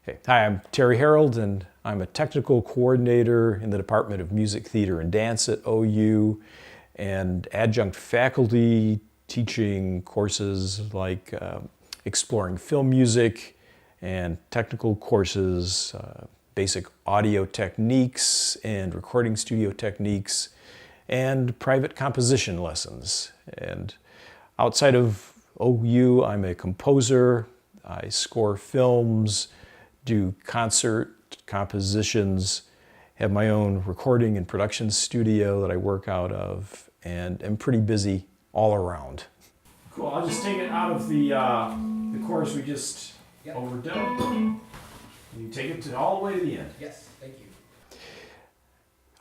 Okay. Hi, I'm Terry Herald, and I'm a technical coordinator in the Department of Music, Theater, and Dance at OU, and adjunct faculty teaching courses like exploring film music and technical courses, basic audio techniques and recording studio techniques, and private composition lessons. And outside of OU, I'm a composer. I score films, do concert compositions, have my own recording and production studio that I work out of, and am pretty busy all around. Cool, I'll just take it out of the chorus we just overdone. You take it all the way to the end. Yes, thank you.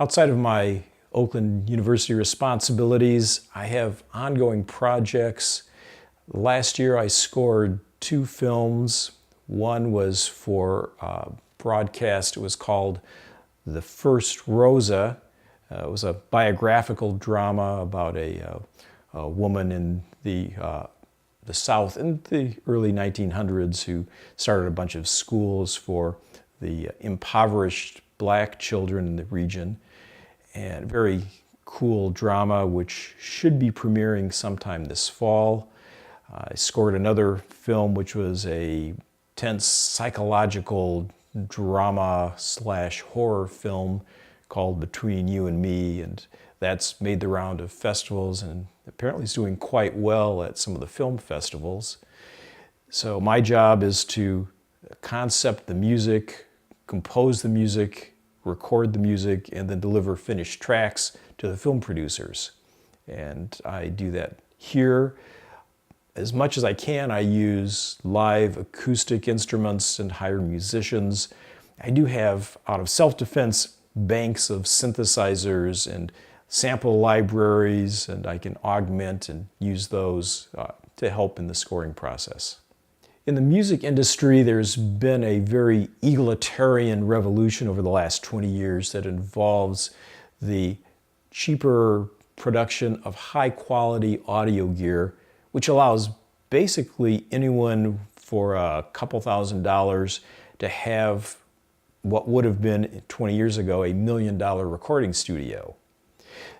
Outside of my Oakland University responsibilities, I have ongoing projects. Last year I scored 2 films. One was for broadcast. It was called The First Rosa. It was a biographical drama about a woman in the South in the early 1900s who started a bunch of schools for the impoverished black children in the region. And very cool drama which should be premiering sometime this fall. I scored another film which was a tense psychological drama / horror film called Between You and Me, and that's made the round of festivals and apparently is doing quite well at some of the film festivals. So my job is to concept the music, compose the music, record the music, and then deliver finished tracks to the film producers. And I do that here. As much as I can, I use live acoustic instruments and hire musicians. I do have, out of self-defense, banks of synthesizers and sample libraries, and I can augment and use those to help in the scoring process. In the music industry, there's been a very egalitarian revolution over the last 20 years that involves the cheaper production of high-quality audio gear, which allows basically anyone for a couple $1,000s to have what would have been 20 years ago $1 million recording studio.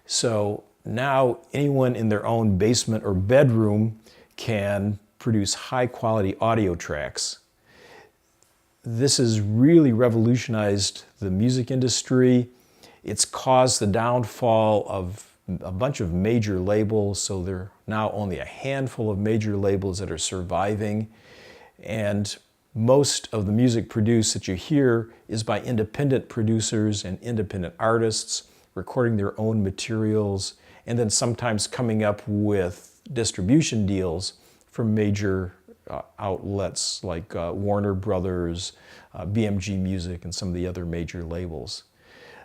So now anyone in their own basement or bedroom can produce high-quality audio tracks. This has really revolutionized the music industry. It's caused the downfall of a bunch of major labels, so there are now only a handful of major labels that are surviving. And most of the music produced that you hear is by independent producers and independent artists recording their own materials and then sometimes coming up with distribution deals from major outlets like Warner Brothers, BMG Music, and some of the other major labels.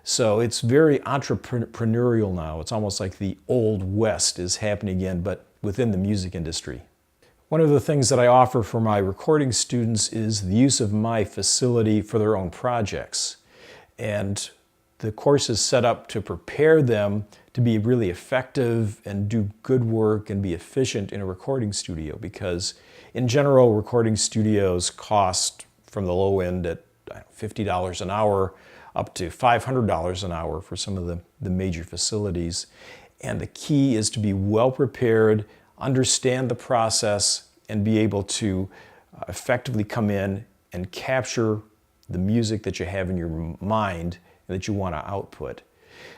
So it's very entrepreneurial now. It's almost like the old West is happening again, but within the music industry. One of the things that I offer for my recording students is the use of my facility for their own projects. And the course is set up to prepare them to be really effective and do good work and be efficient in a recording studio, because in general, recording studios cost from the low end at $50 an hour up to $500 an hour for some of the major facilities. And the key is to be well prepared, understand the process, and be able to effectively come in and capture the music that you have in your mind and that you want to output.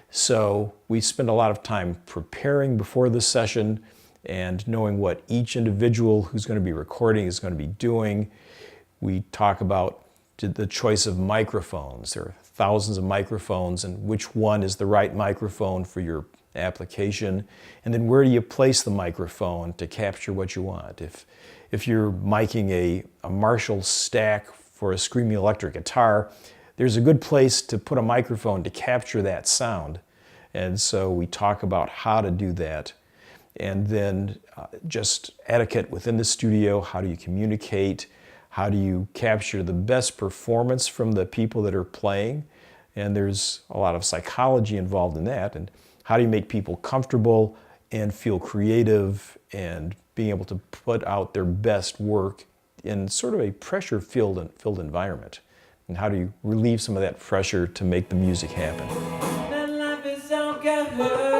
So we spend a lot of time preparing before the session and knowing what each individual who's going to be recording is going to be doing. We talk about the choice of microphones. There are thousands of microphones, and which one is the right microphone for your application, and then where do you place the microphone to capture what you want. If you're miking a Marshall stack for a screaming electric guitar, there's a good place to put a microphone to capture that sound. And so we talk about how to do that. And then just etiquette within the studio. How do you communicate? How do you capture the best performance from the people that are playing? And there's a lot of psychology involved in that. And how do you make people comfortable and feel creative and being able to put out their best work in sort of a pressure-filled environment? And how do you relieve some of that pressure to make the music happen? That life is all got her.